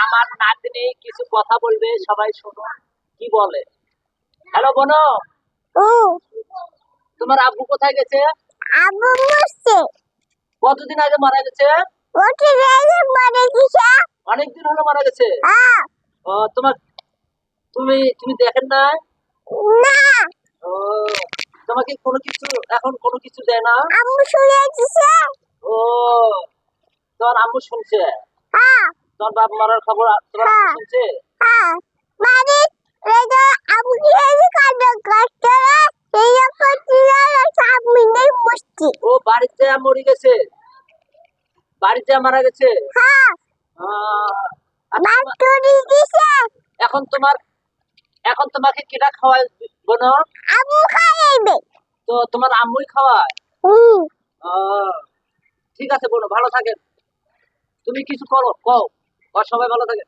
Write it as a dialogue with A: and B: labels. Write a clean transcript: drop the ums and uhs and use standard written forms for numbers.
A: আমার নাতনি কিছু কথা বলবে, সবাই শোনো কি বলে। হ্যালো বোনো,
B: ও
A: তোমার আব্বু কোথায় গেছে?
B: আব্বু মরছে।
A: কতদিন আগে মারা গেছে?
B: ওকে রেগে মারা গেছে।
A: অনেকদিন হলো মারা গেছে।
B: হ্যাঁ।
A: ও তোমার তুমি তুমি দেখেন না?
B: না।
A: ও তোমাকে কোনো কিছু এখন কোনো কিছু দেয় না?
B: আম্মু শুনে গেছে।
A: ও তোমার আম্মু শুনছে?
B: হ্যাঁ।
A: তোমার বাপ মারার খবর তোমার আম্মু শুনছে?
B: হ্যাঁ। মানে রেগে আম্মু কি কান্না করছে। এই পড়ছিল সব মিলে মস্তি।
A: ও বাড়িতে মরে গেছে? বাড়িতে মারা গেছে?
B: হ্যাঁ। বাপ চুরি দিছে।
A: এখন তোমার এখন তোমাকে কেটা খাওয়ায় বোনো?
B: আম্মু খাইবে।
A: তো তোমার আম্মুই খাওয়ায়?
B: হুম।
A: ও ঠিক আছে বোনো, ভালো থাকেন। তুমি কিছু করো, কও। আর সবাই ভালো থাকেন।